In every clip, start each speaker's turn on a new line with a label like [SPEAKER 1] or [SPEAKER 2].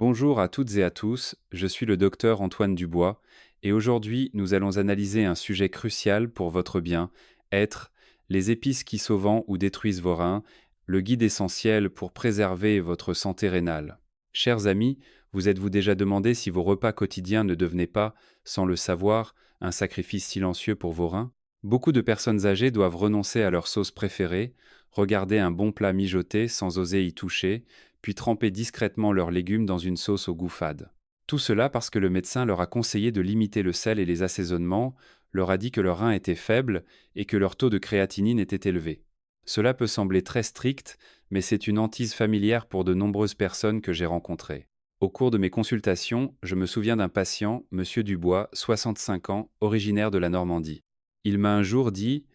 [SPEAKER 1] Bonjour à toutes et à tous, je suis le docteur Antoine Dubois et aujourd'hui nous allons analyser un sujet crucial pour votre bien, être les épices qui sauvent ou détruisent vos reins, le guide essentiel pour préserver votre santé rénale. Chers amis, vous êtes-vous déjà demandé si vos repas quotidiens ne devenaient pas, sans le savoir, un sacrifice silencieux pour vos reins? Beaucoup de personnes âgées doivent renoncer à leur sauce préférée, regarder un bon plat mijoté sans oser y toucher, puis tremper discrètement leurs légumes dans une sauce au goût fade. Tout cela parce que le médecin leur a conseillé de limiter le sel et les assaisonnements, leur a dit que leurs reins étaient faibles et que leur taux de créatinine était élevé. Cela peut sembler très strict, mais c'est une hantise familière pour de nombreuses personnes que j'ai rencontrées. Au cours de mes consultations, je me souviens d'un patient, Monsieur Dubois, 65 ans, originaire de la Normandie. Il m'a un jour dit: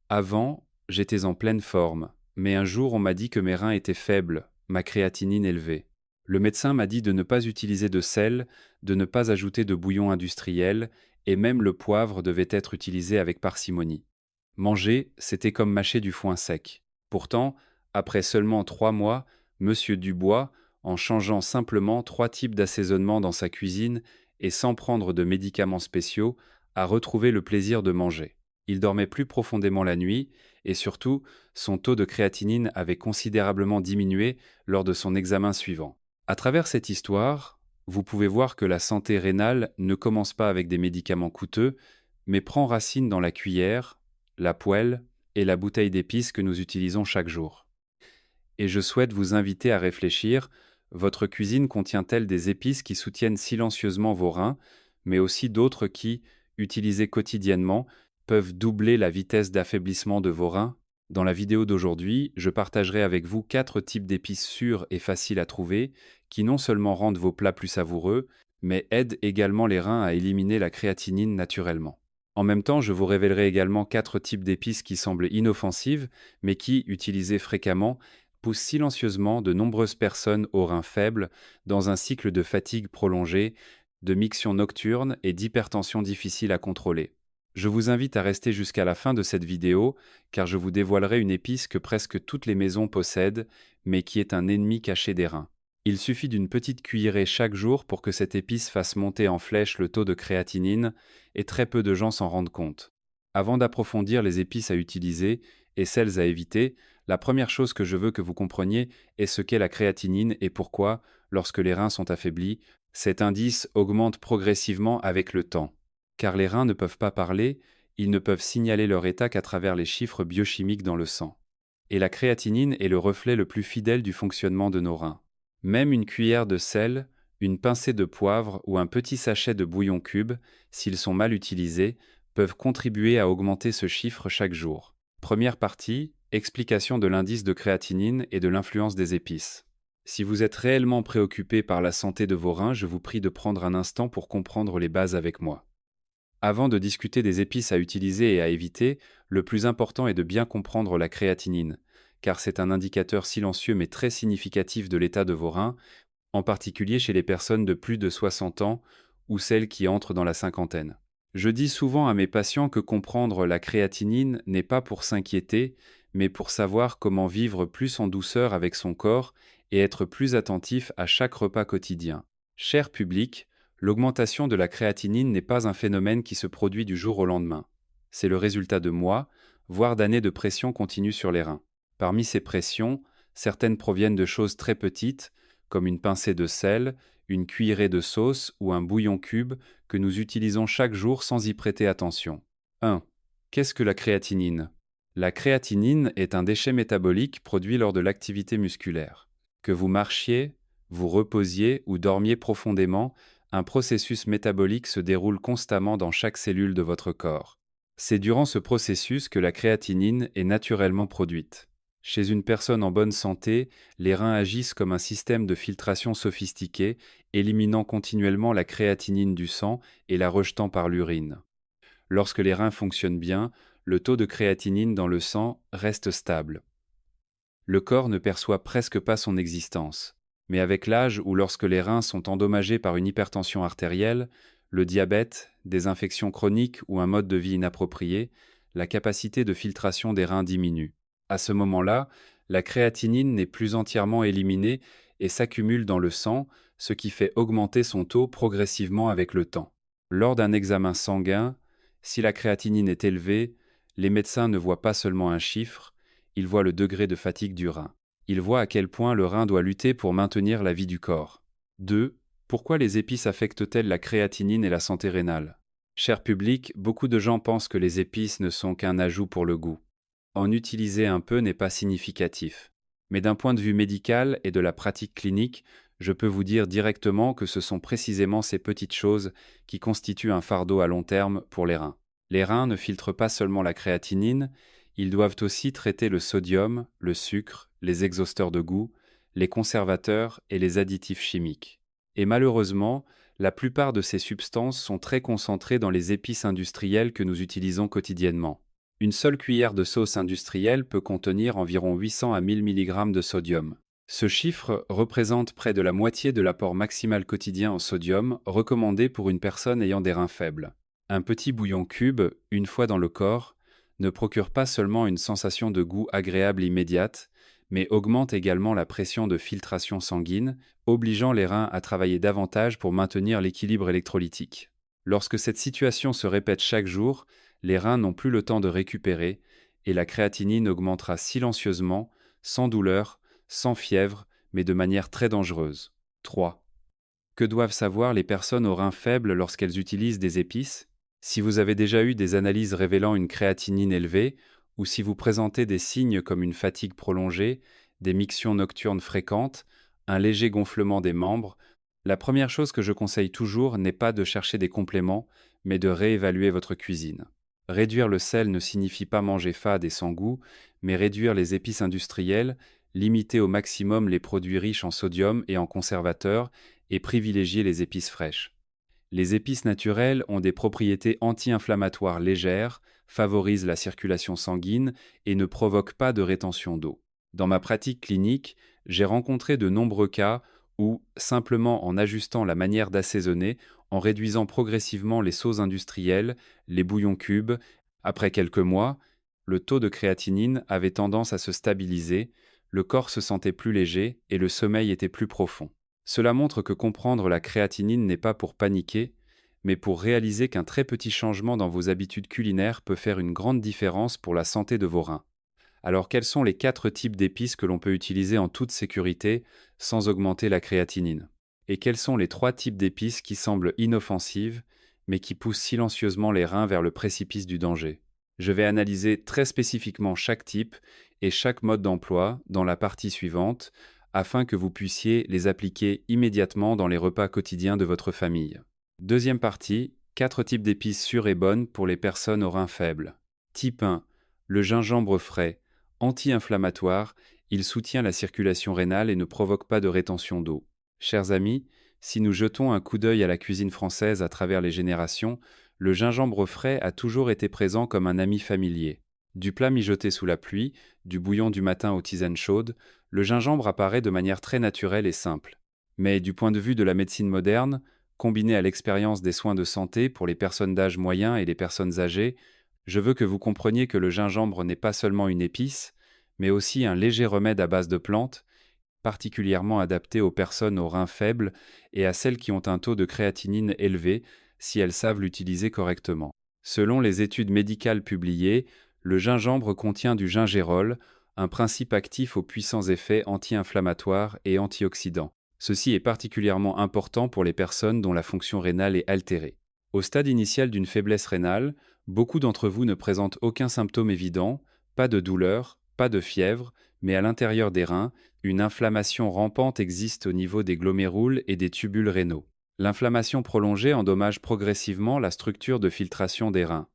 [SPEAKER 1] avant, j'étais en pleine forme, mais un jour on m'a dit que mes reins étaient faibles, ma créatinine élevée. Le médecin m'a dit de ne pas utiliser de sel, de ne pas ajouter de bouillon industriel, et même le poivre devait être utilisé avec parcimonie. Manger, c'était comme mâcher du foin sec. Pourtant, après seulement 3 mois, Monsieur Dubois, en changeant simplement 3 types d'assaisonnement dans sa cuisine et sans prendre de médicaments spéciaux, a retrouvé le plaisir de manger. Il dormait plus profondément la nuit et surtout, son taux de créatinine avait considérablement diminué lors de son examen suivant. À travers cette histoire, vous pouvez voir que la santé rénale ne commence pas avec des médicaments coûteux, mais prend racine dans la cuillère, la poêle et la bouteille d'épices que nous utilisons chaque jour. Et je souhaite vous inviter à réfléchir, votre cuisine contient-elle des épices qui soutiennent silencieusement vos reins, mais aussi d'autres qui, utilisées quotidiennement, peuvent doubler la vitesse d'affaiblissement de vos reins? Dans la vidéo d'aujourd'hui, je partagerai avec vous 4 types d'épices sûres et faciles à trouver, qui non seulement rendent vos plats plus savoureux, mais aident également les reins à éliminer la créatinine naturellement. En même temps, je vous révélerai également 4 types d'épices qui semblent inoffensives, mais qui, utilisées fréquemment, poussent silencieusement de nombreuses personnes aux reins faibles dans un cycle de fatigue prolongée, de miction nocturne et d'hypertension difficile à contrôler. Je vous invite à rester jusqu'à la fin de cette vidéo, car je vous dévoilerai une épice que presque toutes les maisons possèdent, mais qui est un ennemi caché des reins. Il suffit d'une petite cuillerée chaque jour pour que cette épice fasse monter en flèche le taux de créatinine, et très peu de gens s'en rendent compte. Avant d'approfondir les épices à utiliser et celles à éviter, la première chose que je veux que vous compreniez est ce qu'est la créatinine et pourquoi, lorsque les reins sont affaiblis, cet indice augmente progressivement avec le temps. Car les reins ne peuvent pas parler, ils ne peuvent signaler leur état qu'à travers les chiffres biochimiques dans le sang. Et la créatinine est le reflet le plus fidèle du fonctionnement de nos reins. Même une cuillère de sel, une pincée de poivre ou un petit sachet de bouillon cube, s'ils sont mal utilisés, peuvent contribuer à augmenter ce chiffre chaque jour. Première partie, explication de l'indice de créatinine et de l'influence des épices. Si vous êtes réellement préoccupé par la santé de vos reins, je vous prie de prendre un instant pour comprendre les bases avec moi. Avant de discuter des épices à utiliser et à éviter, le plus important est de bien comprendre la créatinine, car c'est un indicateur silencieux mais très significatif de l'état de vos reins, en particulier chez les personnes de plus de 60 ans ou celles qui entrent dans la cinquantaine. Je dis souvent à mes patients que comprendre la créatinine n'est pas pour s'inquiéter, mais pour savoir comment vivre plus en douceur avec son corps et être plus attentif à chaque repas quotidien. Cher public, l'augmentation de la créatinine n'est pas un phénomène qui se produit du jour au lendemain. C'est le résultat de mois, voire d'années de pression continue sur les reins. Parmi ces pressions, certaines proviennent de choses très petites, comme une pincée de sel, une cuillerée de sauce ou un bouillon cube que nous utilisons chaque jour sans y prêter attention. 1. Qu'est-ce que la créatinine? La créatinine est un déchet métabolique produit lors de l'activité musculaire. Que vous marchiez, vous reposiez ou dormiez profondément, un processus métabolique se déroule constamment dans chaque cellule de votre corps. C'est durant ce processus que la créatinine est naturellement produite. Chez une personne en bonne santé, les reins agissent comme un système de filtration sophistiqué, éliminant continuellement la créatinine du sang et la rejetant par l'urine. Lorsque les reins fonctionnent bien, le taux de créatinine dans le sang reste stable. Le corps ne perçoit presque pas son existence. Mais avec l'âge ou lorsque les reins sont endommagés par une hypertension artérielle, le diabète, des infections chroniques ou un mode de vie inapproprié, la capacité de filtration des reins diminue. À ce moment-là, la créatinine n'est plus entièrement éliminée et s'accumule dans le sang, ce qui fait augmenter son taux progressivement avec le temps. Lors d'un examen sanguin, si la créatinine est élevée, les médecins ne voient pas seulement un chiffre, ils voient le degré de fatigue du rein. Ils voient à quel point le rein doit lutter pour maintenir la vie du corps. 2. Pourquoi les épices affectent-elles la créatinine et la santé rénale? Cher public, beaucoup de gens pensent que les épices ne sont qu'un ajout pour le goût. En utiliser un peu n'est pas significatif. Mais d'un point de vue médical et de la pratique clinique, je peux vous dire directement que ce sont précisément ces petites choses qui constituent un fardeau à long terme pour les reins. Les reins ne filtrent pas seulement la créatinine, ils doivent aussi traiter le sodium, le sucre, les exhausteurs de goût, les conservateurs et les additifs chimiques. Et malheureusement, la plupart de ces substances sont très concentrées dans les épices industrielles que nous utilisons quotidiennement. Une seule cuillère de sauce industrielle peut contenir environ 800 à 1000 mg de sodium. Ce chiffre représente près de la moitié de l'apport maximal quotidien en sodium recommandé pour une personne ayant des reins faibles. Un petit bouillon cube, une fois dans le corps, ne procure pas seulement une sensation de goût agréable immédiate, mais augmente également la pression de filtration sanguine, obligeant les reins à travailler davantage pour maintenir l'équilibre électrolytique. Lorsque cette situation se répète chaque jour, les reins n'ont plus le temps de récupérer et la créatinine augmentera silencieusement, sans douleur, sans fièvre, mais de manière très dangereuse. 3. Que doivent savoir les personnes aux reins faibles lorsqu'elles utilisent des épices? Si vous avez déjà eu des analyses révélant une créatinine élevée, ou si vous présentez des signes comme une fatigue prolongée, des mictions nocturnes fréquentes, un léger gonflement des membres, la première chose que je conseille toujours n'est pas de chercher des compléments, mais de réévaluer votre cuisine. Réduire le sel ne signifie pas manger fade et sans goût, mais réduire les épices industrielles, limiter au maximum les produits riches en sodium et en conservateurs et privilégier les épices fraîches. Les épices naturelles ont des propriétés anti-inflammatoires légères, favorisent la circulation sanguine et ne provoquent pas de rétention d'eau. Dans ma pratique clinique, j'ai rencontré de nombreux cas où, simplement en ajustant la manière d'assaisonner, en réduisant progressivement les sauces industrielles, les bouillons cubes, après quelques mois, le taux de créatinine avait tendance à se stabiliser, le corps se sentait plus léger et le sommeil était plus profond. Cela montre que comprendre la créatinine n'est pas pour paniquer, mais pour réaliser qu'un très petit changement dans vos habitudes culinaires peut faire une grande différence pour la santé de vos reins. Alors quels sont les 4 types d'épices que l'on peut utiliser en toute sécurité sans augmenter la créatinine? Et quels sont les 3 types d'épices qui semblent inoffensives, mais qui poussent silencieusement les reins vers le précipice du danger? Je vais analyser très spécifiquement chaque type et chaque mode d'emploi dans la partie suivante, afin que vous puissiez les appliquer immédiatement dans les repas quotidiens de votre famille. Deuxième partie, 4 types d'épices sûres et bonnes pour les personnes aux reins faibles. Type 1, le gingembre frais. Anti-inflammatoire, il soutient la circulation rénale et ne provoque pas de rétention d'eau. Chers amis, si nous jetons un coup d'œil à la cuisine française à travers les générations, le gingembre frais a toujours été présent comme un ami familier. Du plat mijoté sous la pluie, du bouillon du matin aux tisanes chaudes, le gingembre apparaît de manière très naturelle et simple. Mais du point de vue de la médecine moderne, combiné à l'expérience des soins de santé pour les personnes d'âge moyen et les personnes âgées, je veux que vous compreniez que le gingembre n'est pas seulement une épice, mais aussi un léger remède à base de plantes, particulièrement adapté aux personnes aux reins faibles et à celles qui ont un taux de créatinine élevé si elles savent l'utiliser correctement. Selon les études médicales publiées, le gingembre contient du gingérol, un principe actif aux puissants effets anti-inflammatoires et antioxydants. Ceci est particulièrement important pour les personnes dont la fonction rénale est altérée. Au stade initial d'une faiblesse rénale, beaucoup d'entre vous ne présentent aucun symptôme évident, pas de douleur, pas de fièvre, mais à l'intérieur des reins, une inflammation rampante existe au niveau des glomérules et des tubules rénaux. L'inflammation prolongée endommage progressivement la structure de filtration des reins.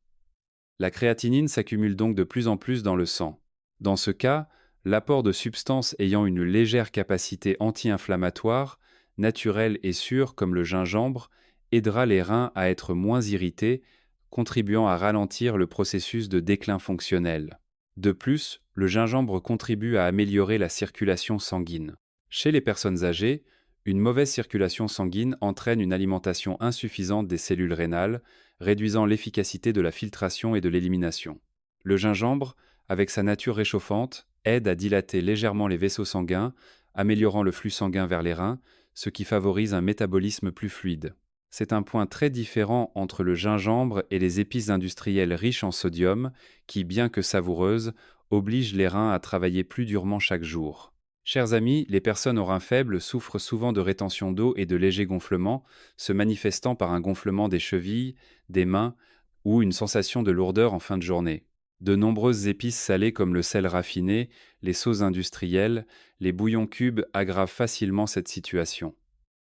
[SPEAKER 1] La créatinine s'accumule donc de plus en plus dans le sang. Dans ce cas, l'apport de substances ayant une légère capacité anti-inflammatoire, naturelle et sûre comme le gingembre, aidera les reins à être moins irrités, contribuant à ralentir le processus de déclin fonctionnel. De plus, le gingembre contribue à améliorer la circulation sanguine. Chez les personnes âgées, une mauvaise circulation sanguine entraîne une alimentation insuffisante des cellules rénales, réduisant l'efficacité de la filtration et de l'élimination. Le gingembre, avec sa nature réchauffante, aide à dilater légèrement les vaisseaux sanguins, améliorant le flux sanguin vers les reins, ce qui favorise un métabolisme plus fluide. C'est un point très différent entre le gingembre et les épices industrielles riches en sodium qui, bien que savoureuses, obligent les reins à travailler plus durement chaque jour. Chers amis, les personnes aux reins faibles souffrent souvent de rétention d'eau et de légers gonflements, se manifestant par un gonflement des chevilles, des mains ou une sensation de lourdeur en fin de journée. De nombreuses épices salées comme le sel raffiné, les sauces industrielles, les bouillons cubes aggravent facilement cette situation.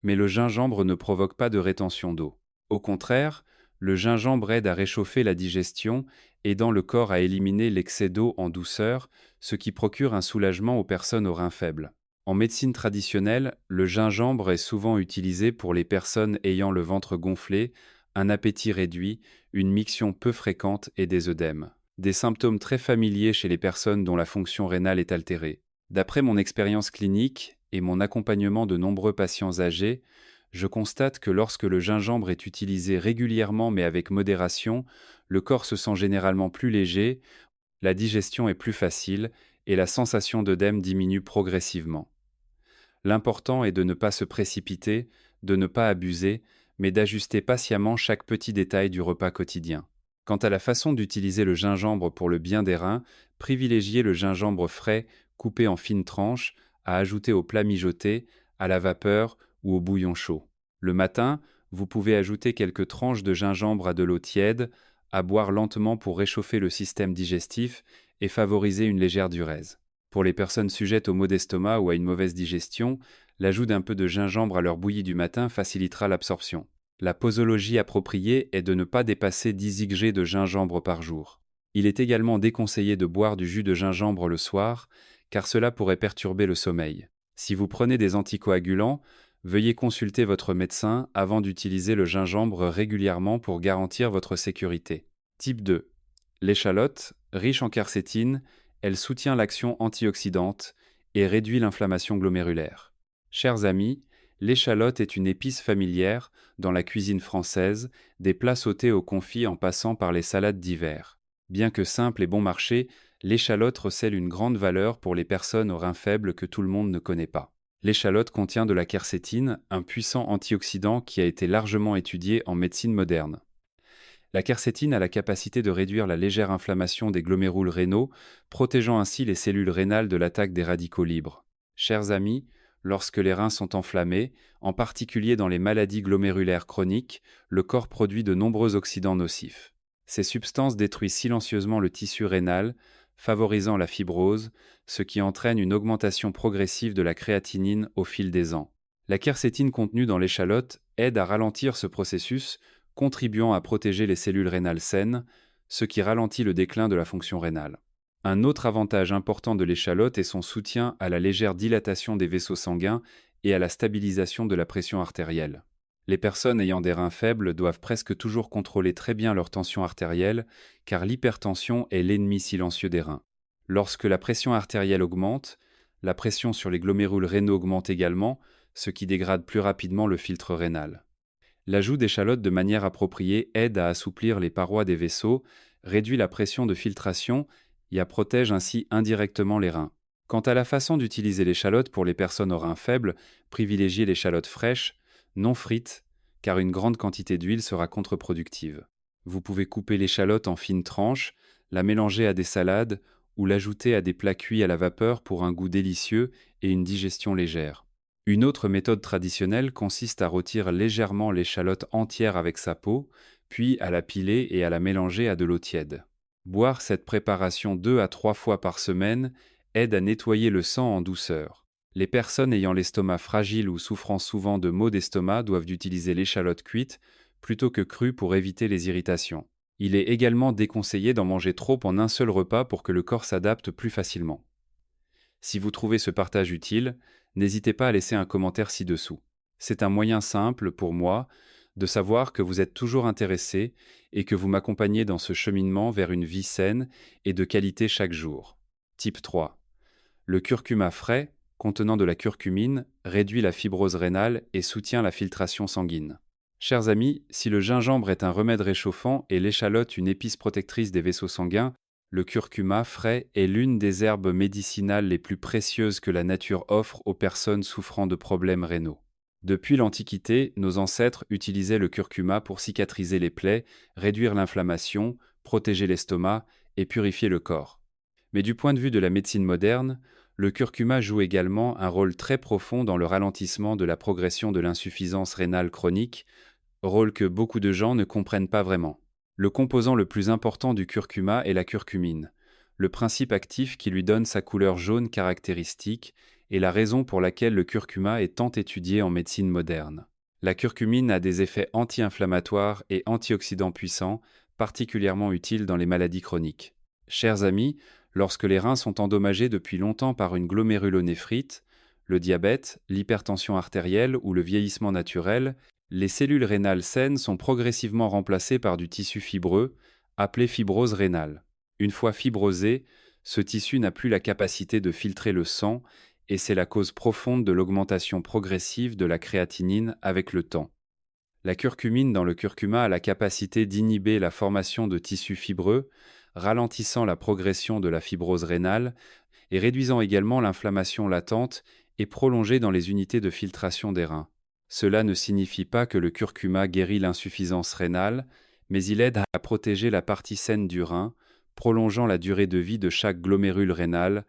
[SPEAKER 1] Mais le gingembre ne provoque pas de rétention d'eau. Au contraire, le gingembre aide à réchauffer la digestion, aidant le corps à éliminer l'excès d'eau en douceur, ce qui procure un soulagement aux personnes aux reins faibles. En médecine traditionnelle, le gingembre est souvent utilisé pour les personnes ayant le ventre gonflé, un appétit réduit, une miction peu fréquente et des œdèmes. Des symptômes très familiers chez les personnes dont la fonction rénale est altérée. D'après mon expérience clinique et mon accompagnement de nombreux patients âgés, je constate que lorsque le gingembre est utilisé régulièrement mais avec modération, le corps se sent généralement plus léger, la digestion est plus facile et la sensation d'œdème diminue progressivement. L'important est de ne pas se précipiter, de ne pas abuser, mais d'ajuster patiemment chaque petit détail du repas quotidien. Quant à la façon d'utiliser le gingembre pour le bien des reins, privilégiez le gingembre frais, coupé en fines tranches, à ajouter au plat mijoté, à la vapeur ou au bouillon chaud. Le matin, vous pouvez ajouter quelques tranches de gingembre à de l'eau tiède, à boire lentement pour réchauffer le système digestif et favoriser une légère diurèse. Pour les personnes sujettes aux maux d'estomac ou à une mauvaise digestion, l'ajout d'un peu de gingembre à leur bouillie du matin facilitera l'absorption. La posologie appropriée est de ne pas dépasser 10 g de gingembre par jour. Il est également déconseillé de boire du jus de gingembre le soir, car cela pourrait perturber le sommeil. Si vous prenez des anticoagulants, veuillez consulter votre médecin avant d'utiliser le gingembre régulièrement pour garantir votre sécurité. Type 2. L'échalote, riche en quercétine, elle soutient l'action antioxydante et réduit l'inflammation glomérulaire. Chers amis, l'échalote est une épice familière dans la cuisine française, des plats sautés au confit en passant par les salades d'hiver. Bien que simple et bon marché, l'échalote recèle une grande valeur pour les personnes aux reins faibles que tout le monde ne connaît pas. L'échalote contient de la quercétine, un puissant antioxydant qui a été largement étudié en médecine moderne. La quercétine a la capacité de réduire la légère inflammation des glomérules rénaux, protégeant ainsi les cellules rénales de l'attaque des radicaux libres. Chers amis, lorsque les reins sont enflammés, en particulier dans les maladies glomérulaires chroniques, le corps produit de nombreux oxydants nocifs. Ces substances détruisent silencieusement le tissu rénal, favorisant la fibrose, ce qui entraîne une augmentation progressive de la créatinine au fil des ans. La quercétine contenue dans l'échalote aide à ralentir ce processus, contribuant à protéger les cellules rénales saines, ce qui ralentit le déclin de la fonction rénale. Un autre avantage important de l'échalote est son soutien à la légère dilatation des vaisseaux sanguins et à la stabilisation de la pression artérielle. Les personnes ayant des reins faibles doivent presque toujours contrôler très bien leur tension artérielle, car l'hypertension est l'ennemi silencieux des reins. Lorsque la pression artérielle augmente, la pression sur les glomérules rénaux augmente également, ce qui dégrade plus rapidement le filtre rénal. L'ajout d'échalote de manière appropriée aide à assouplir les parois des vaisseaux, réduit la pression de filtration et protège ainsi indirectement les reins. Quant à la façon d'utiliser l'échalote pour les personnes aux reins faibles, privilégiez l'échalote fraîche, non frite, car une grande quantité d'huile sera contre-productive. Vous pouvez couper l'échalote en fines tranches, la mélanger à des salades ou l'ajouter à des plats cuits à la vapeur pour un goût délicieux et une digestion légère. Une autre méthode traditionnelle consiste à rôtir légèrement l'échalote entière avec sa peau, puis à la piler et à la mélanger à de l'eau tiède. Boire cette préparation 2 à 3 fois par semaine aide à nettoyer le sang en douceur. Les personnes ayant l'estomac fragile ou souffrant souvent de maux d'estomac doivent utiliser l'échalote cuite plutôt que crue pour éviter les irritations. Il est également déconseillé d'en manger trop en un seul repas pour que le corps s'adapte plus facilement. Si vous trouvez ce partage utile, n'hésitez pas à laisser un commentaire ci-dessous. C'est un moyen simple pour moi de savoir que vous êtes toujours intéressé et que vous m'accompagnez dans ce cheminement vers une vie saine et de qualité chaque jour. Type 3. Le curcuma frais, contenant de la curcumine, réduit la fibrose rénale et soutient la filtration sanguine. Chers amis, si le gingembre est un remède réchauffant et l'échalote une épice protectrice des vaisseaux sanguins, le curcuma frais est l'une des herbes médicinales les plus précieuses que la nature offre aux personnes souffrant de problèmes rénaux. Depuis l'Antiquité, nos ancêtres utilisaient le curcuma pour cicatriser les plaies, réduire l'inflammation, protéger l'estomac et purifier le corps. Mais du point de vue de la médecine moderne, le curcuma joue également un rôle très profond dans le ralentissement de la progression de l'insuffisance rénale chronique, rôle que beaucoup de gens ne comprennent pas vraiment. Le composant le plus important du curcuma est la curcumine, le principe actif qui lui donne sa couleur jaune caractéristique et la raison pour laquelle le curcuma est tant étudié en médecine moderne. La curcumine a des effets anti-inflammatoires et antioxydants puissants, particulièrement utiles dans les maladies chroniques. Chers amis, lorsque les reins sont endommagés depuis longtemps par une glomérulonéphrite, le diabète, l'hypertension artérielle ou le vieillissement naturel, les cellules rénales saines sont progressivement remplacées par du tissu fibreux, appelé fibrose rénale. Une fois fibrosé, ce tissu n'a plus la capacité de filtrer le sang et c'est la cause profonde de l'augmentation progressive de la créatinine avec le temps. La curcumine dans le curcuma a la capacité d'inhiber la formation de tissus fibreux, ralentissant la progression de la fibrose rénale et réduisant également l'inflammation latente et prolongée dans les unités de filtration des reins. Cela ne signifie pas que le curcuma guérit l'insuffisance rénale, mais il aide à protéger la partie saine du rein, prolongeant la durée de vie de chaque glomérule rénal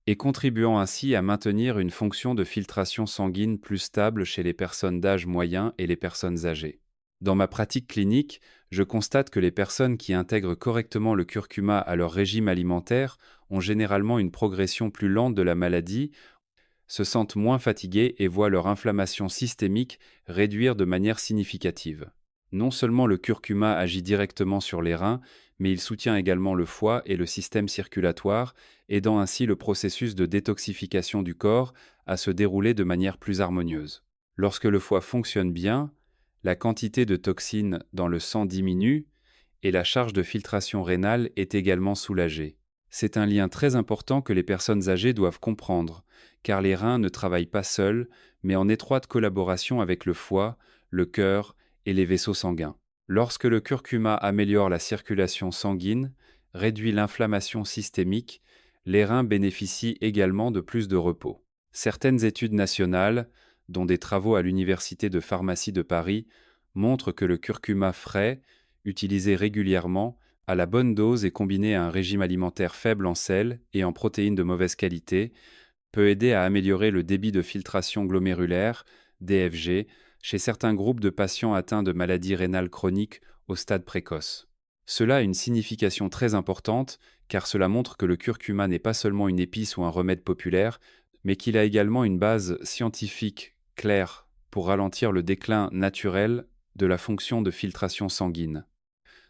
[SPEAKER 1] et contribuant ainsi à maintenir une fonction de filtration sanguine plus stable chez les personnes d'âge moyen et les personnes âgées. Dans ma pratique clinique, je constate que les personnes qui intègrent correctement le curcuma à leur régime alimentaire ont généralement une progression plus lente de la maladie, se sentent moins fatiguées et voient leur inflammation systémique réduire de manière significative. Non seulement le curcuma agit directement sur les reins, mais il soutient également le foie et le système circulatoire, aidant ainsi le processus de détoxification du corps à se dérouler de manière plus harmonieuse. Lorsque le foie fonctionne bien, la quantité de toxines dans le sang diminue et la charge de filtration rénale est également soulagée. C'est un lien très important que les personnes âgées doivent comprendre, car les reins ne travaillent pas seuls, mais en étroite collaboration avec le foie, le cœur et les vaisseaux sanguins. Lorsque le curcuma améliore la circulation sanguine, réduit l'inflammation systémique, les reins bénéficient également de plus de repos. Certaines études nationales, dont des travaux à l'Université de pharmacie de Paris, montrent que le curcuma frais, utilisé régulièrement, à la bonne dose et combiné à un régime alimentaire faible en sel et en protéines de mauvaise qualité, peut aider à améliorer le débit de filtration glomérulaire, DFG, chez certains groupes de patients atteints de maladies rénales chroniques au stade précoce. Cela a une signification très importante car cela montre que le curcuma n'est pas seulement une épice ou un remède populaire, mais qu'il a également une base scientifique claire pour ralentir le déclin naturel de la fonction de filtration sanguine.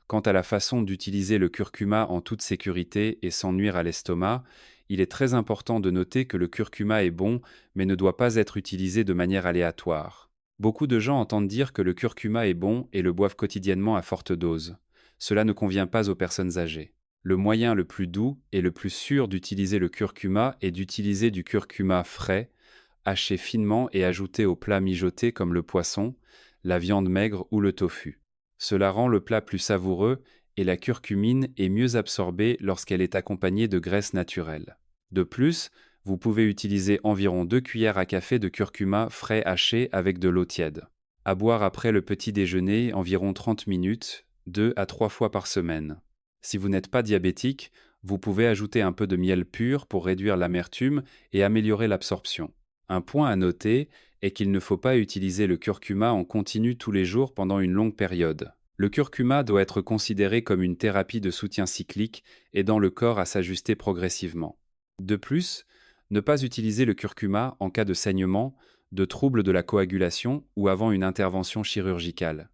[SPEAKER 1] Quant à la façon d'utiliser le curcuma en toute sécurité et sans nuire à l'estomac, il est très important de noter que le curcuma est bon, mais ne doit pas être utilisé de manière aléatoire. Beaucoup de gens entendent dire que le curcuma est bon et le boivent quotidiennement à forte dose. Cela ne convient pas aux personnes âgées. Le moyen le plus doux et le plus sûr d'utiliser le curcuma est d'utiliser du curcuma frais, haché finement et ajouté aux plats mijotés comme le poisson, la viande maigre ou le tofu. Cela rend le plat plus savoureux et la curcumine est mieux absorbée lorsqu'elle est accompagnée de graisse naturelle. De plus, vous pouvez utiliser environ 2 cuillères à café de curcuma frais haché avec de l'eau tiède. À boire après le petit déjeuner environ 30 minutes, 2 à 3 fois par semaine. Si vous n'êtes pas diabétique, vous pouvez ajouter un peu de miel pur pour réduire l'amertume et améliorer l'absorption. Un point à noter est qu'il ne faut pas utiliser le curcuma en continu tous les jours pendant une longue période. Le curcuma doit être considéré comme une thérapie de soutien cyclique, aidant le corps à s'ajuster progressivement. De plus, ne pas utiliser le curcuma en cas de saignement, de troubles de la coagulation ou avant une intervention chirurgicale,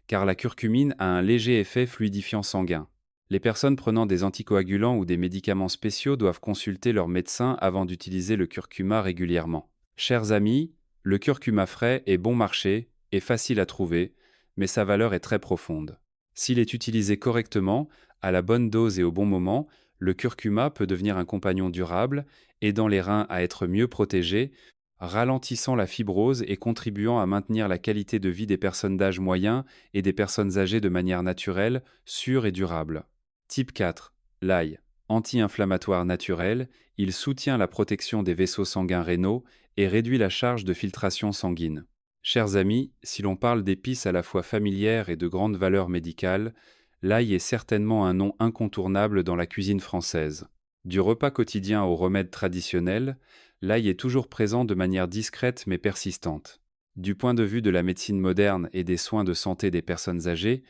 [SPEAKER 1] car la curcumine a un léger effet fluidifiant sanguin. Les personnes prenant des anticoagulants ou des médicaments spéciaux doivent consulter leur médecin avant d'utiliser le curcuma régulièrement. Chers amis, le curcuma frais est bon marché et facile à trouver, mais sa valeur est très profonde. S'il est utilisé correctement, à la bonne dose et au bon moment, le curcuma peut devenir un compagnon durable, aidant les reins à être mieux protégés, ralentissant la fibrose et contribuant à maintenir la qualité de vie des personnes d'âge moyen et des personnes âgées de manière naturelle, sûre et durable. Type 4. L'ail. Anti-inflammatoire naturel, il soutient la protection des vaisseaux sanguins rénaux et réduit la charge de filtration sanguine. Chers amis, si l'on parle d'épices à la fois familières et de grande valeur médicale, l'ail est certainement un nom incontournable dans la cuisine française. Du repas quotidien aux remèdes traditionnels, l'ail est toujours présent de manière discrète mais persistante. Du point de vue de la médecine moderne et des soins de santé des personnes âgées,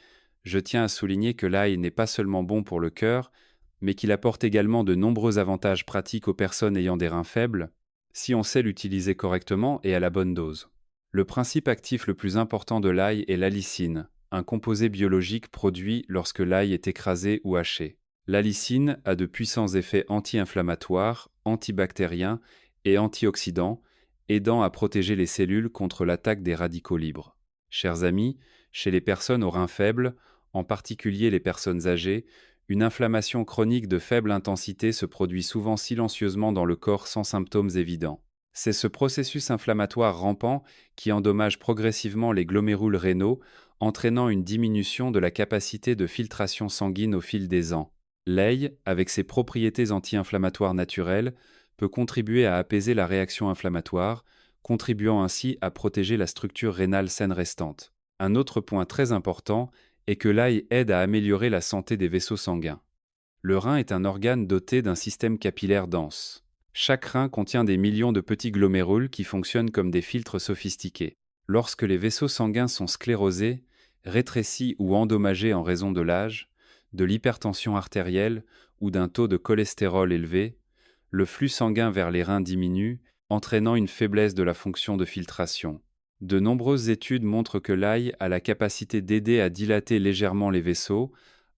[SPEAKER 1] je tiens à souligner que l'ail n'est pas seulement bon pour le cœur, mais qu'il apporte également de nombreux avantages pratiques aux personnes ayant des reins faibles, si on sait l'utiliser correctement et à la bonne dose. Le principe actif le plus important de l'ail est l'allicine, un composé biologique produit lorsque l'ail est écrasé ou haché. L'allicine a de puissants effets anti-inflammatoires, antibactériens et antioxydants, aidant à protéger les cellules contre l'attaque des radicaux libres. Chers amis, chez les personnes aux reins faibles, en particulier les personnes âgées, une inflammation chronique de faible intensité se produit souvent silencieusement dans le corps sans symptômes évidents. C'est ce processus inflammatoire rampant qui endommage progressivement les glomérules rénaux, entraînant une diminution de la capacité de filtration sanguine au fil des ans. L'ail, avec ses propriétés anti-inflammatoires naturelles, peut contribuer à apaiser la réaction inflammatoire, contribuant ainsi à protéger la structure rénale saine restante. Un autre point très important est que l'ail aide à améliorer la santé des vaisseaux sanguins. Le rein est un organe doté d'un système capillaire dense. Chaque rein contient des millions de petits glomérules qui fonctionnent comme des filtres sophistiqués. Lorsque les vaisseaux sanguins sont sclérosés, rétrécis ou endommagés en raison de l'âge, de l'hypertension artérielle ou d'un taux de cholestérol élevé, le flux sanguin vers les reins diminue, entraînant une faiblesse de la fonction de filtration. De nombreuses études montrent que l'ail a la capacité d'aider à dilater légèrement les vaisseaux,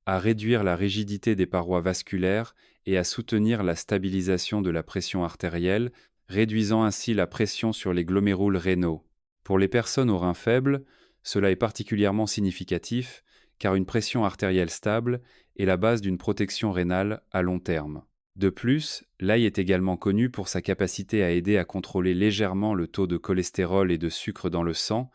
[SPEAKER 1] à réduire la rigidité des parois vasculaires et à soutenir la stabilisation de la pression artérielle, réduisant ainsi la pression sur les glomérules rénaux. Pour les personnes aux reins faibles, cela est particulièrement significatif, car une pression artérielle stable est la base d'une protection rénale à long terme. De plus, l'ail est également connu pour sa capacité à aider à contrôler légèrement le taux de cholestérol et de sucre dans le sang,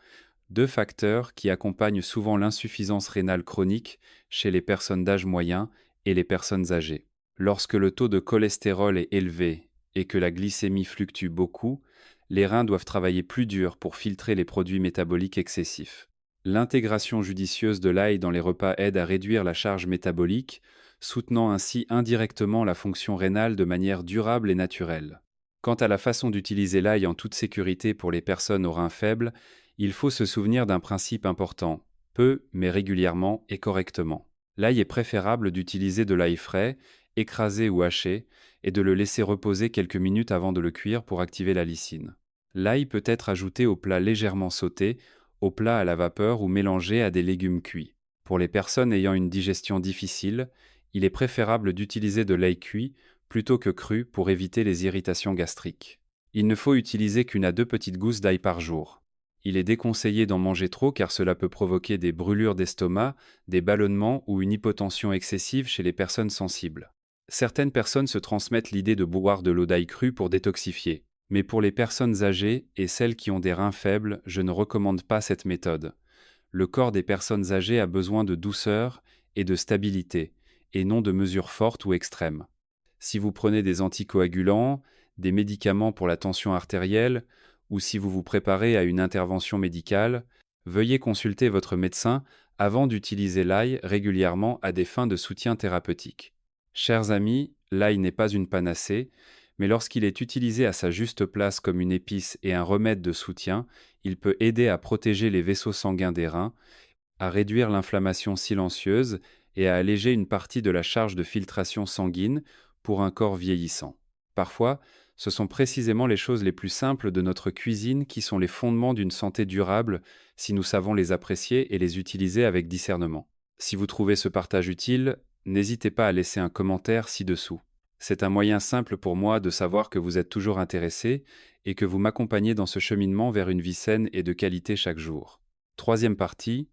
[SPEAKER 1] deux facteurs qui accompagnent souvent l'insuffisance rénale chronique chez les personnes d'âge moyen et les personnes âgées. Lorsque le taux de cholestérol est élevé et que la glycémie fluctue beaucoup, les reins doivent travailler plus dur pour filtrer les produits métaboliques excessifs. L'intégration judicieuse de l'ail dans les repas aide à réduire la charge métabolique, soutenant ainsi indirectement la fonction rénale de manière durable et naturelle. Quant à la façon d'utiliser l'ail en toute sécurité pour les personnes aux reins faibles, il faut se souvenir d'un principe important: peu, mais régulièrement et correctement. L'ail est préférable d'utiliser de l'ail frais, écrasé ou haché, et de le laisser reposer quelques minutes avant de le cuire pour activer la lysine. L'ail peut être ajouté aux plats légèrement sautés, aux plats à la vapeur ou mélangé à des légumes cuits. Pour les personnes ayant une digestion difficile, il est préférable d'utiliser de l'ail cuit plutôt que cru pour éviter les irritations gastriques. Il ne faut utiliser qu'une à deux petites gousses d'ail par jour. Il est déconseillé d'en manger trop car cela peut provoquer des brûlures d'estomac, des ballonnements ou une hypotension excessive chez les personnes sensibles. Certaines personnes se transmettent l'idée de boire de l'eau d'ail crue pour détoxifier. Mais pour les personnes âgées et celles qui ont des reins faibles, je ne recommande pas cette méthode. Le corps des personnes âgées a besoin de douceur et de stabilité, et non de mesures fortes ou extrêmes. Si vous prenez des anticoagulants, des médicaments pour la tension artérielle, ou si vous vous préparez à une intervention médicale, veuillez consulter votre médecin avant d'utiliser l'ail régulièrement à des fins de soutien thérapeutique. Chers amis, l'ail n'est pas une panacée, mais lorsqu'il est utilisé à sa juste place comme une épice et un remède de soutien, il peut aider à protéger les vaisseaux sanguins des reins, à réduire l'inflammation silencieuse et à alléger une partie de la charge de filtration sanguine pour un corps vieillissant. Parfois, ce sont précisément les choses les plus simples de notre cuisine qui sont les fondements d'une santé durable si nous savons les apprécier et les utiliser avec discernement. Si vous trouvez ce partage utile, n'hésitez pas à laisser un commentaire ci-dessous. C'est un moyen simple pour moi de savoir que vous êtes toujours intéressé et que vous m'accompagnez dans ce cheminement vers une vie saine et de qualité chaque jour. Troisième partie,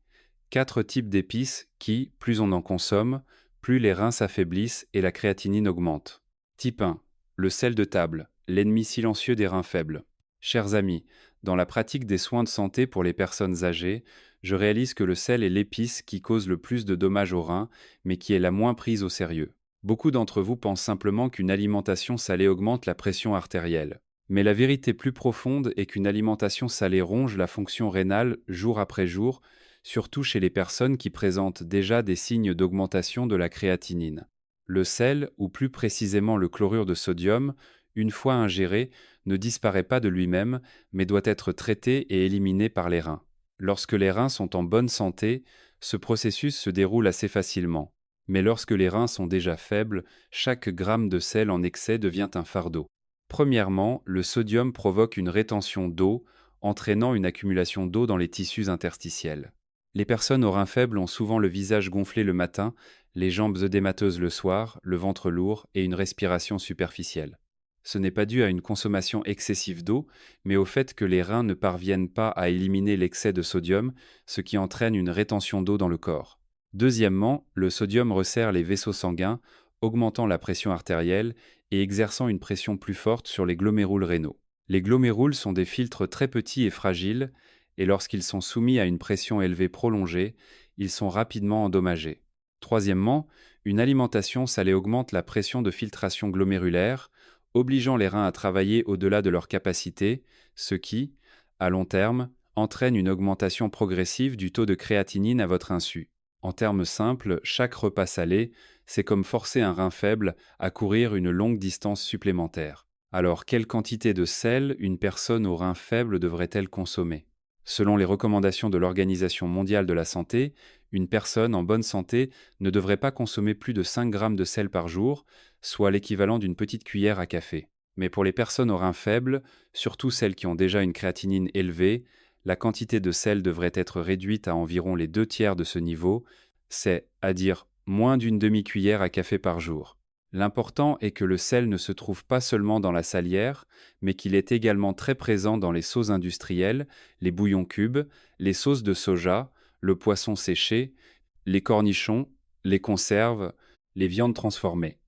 [SPEAKER 1] 4 types d'épices qui, plus on en consomme, plus les reins s'affaiblissent et la créatinine augmente. Type 1. Le sel de table, l'ennemi silencieux des reins faibles. Chers amis, dans la pratique des soins de santé pour les personnes âgées, je réalise que le sel est l'épice qui cause le plus de dommages aux reins, mais qui est la moins prise au sérieux. Beaucoup d'entre vous pensent simplement qu'une alimentation salée augmente la pression artérielle. Mais la vérité plus profonde est qu'une alimentation salée ronge la fonction rénale jour après jour, surtout chez les personnes qui présentent déjà des signes d'augmentation de la créatinine. Le sel, ou plus précisément le chlorure de sodium, une fois ingéré, ne disparaît pas de lui-même, mais doit être traité et éliminé par les reins. Lorsque les reins sont en bonne santé, ce processus se déroule assez facilement. Mais lorsque les reins sont déjà faibles, chaque gramme de sel en excès devient un fardeau. Premièrement, le sodium provoque une rétention d'eau, entraînant une accumulation d'eau dans les tissus interstitiels. Les personnes aux reins faibles ont souvent le visage gonflé le matin, les jambes œdémateuses le soir, le ventre lourd et une respiration superficielle. Ce n'est pas dû à une consommation excessive d'eau, mais au fait que les reins ne parviennent pas à éliminer l'excès de sodium, ce qui entraîne une rétention d'eau dans le corps. Deuxièmement, le sodium resserre les vaisseaux sanguins, augmentant la pression artérielle et exerçant une pression plus forte sur les glomérules rénaux. Les glomérules sont des filtres très petits et fragiles, et lorsqu'ils sont soumis à une pression élevée prolongée, ils sont rapidement endommagés. Troisièmement, une alimentation salée augmente la pression de filtration glomérulaire, obligeant les reins à travailler au-delà de leur capacité, ce qui, à long terme, entraîne une augmentation progressive du taux de créatinine à votre insu. En termes simples, chaque repas salé, c'est comme forcer un rein faible à courir une longue distance supplémentaire. Alors, quelle quantité de sel une personne au rein faible devrait-elle consommer? Selon les recommandations de l'Organisation mondiale de la santé, une personne en bonne santé ne devrait pas consommer plus de 5 grammes de sel par jour, soit l'équivalent d'une petite cuillère à café. Mais pour les personnes aux reins faibles, surtout celles qui ont déjà une créatinine élevée, la quantité de sel devrait être réduite à environ les 2 tiers de ce niveau, c'est-à-dire moins d'une demi-cuillère à café par jour. L'important est que le sel ne se trouve pas seulement dans la salière, mais qu'il est également très présent dans les sauces industrielles, les bouillons cubes, les sauces de soja, le poisson séché, les cornichons, les conserves, les viandes transformées.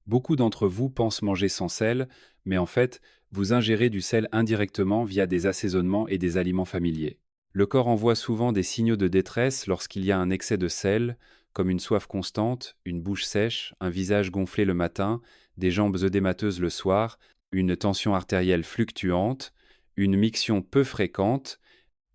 [SPEAKER 1] Beaucoup d'entre vous pensent manger sans sel, mais en fait, vous ingérez du sel indirectement via des assaisonnements et des aliments familiers. Le corps envoie souvent des signaux de détresse lorsqu'il y a un excès de sel, comme une soif constante, une bouche sèche, un visage gonflé le matin, des jambes œdémateuses le soir, une tension artérielle fluctuante, une miction peu fréquente,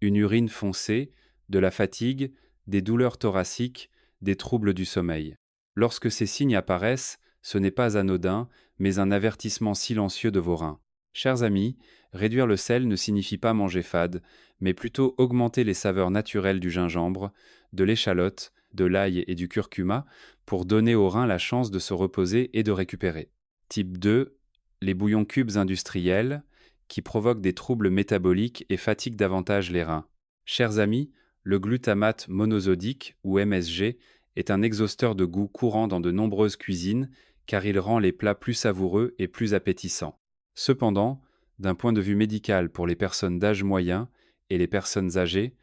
[SPEAKER 1] une urine foncée, de la fatigue, des douleurs thoraciques, des troubles du sommeil. Lorsque ces signes apparaissent, ce n'est pas anodin, mais un avertissement silencieux de vos reins. Chers amis, réduire le sel ne signifie pas manger fade, mais plutôt augmenter les saveurs naturelles du gingembre, de l'échalote, de l'ail et du curcuma pour donner aux reins la chance de se reposer et de récupérer. Type 2, les bouillons cubes industriels qui provoquent des troubles métaboliques et fatiguent davantage les reins. Chers amis, le glutamate monosodique, ou MSG, est un exhausteur de goût courant dans de nombreuses cuisines car il rend les plats plus savoureux et plus appétissants. Cependant, d'un point de vue médical pour les personnes d'âge moyen et les personnes âgées,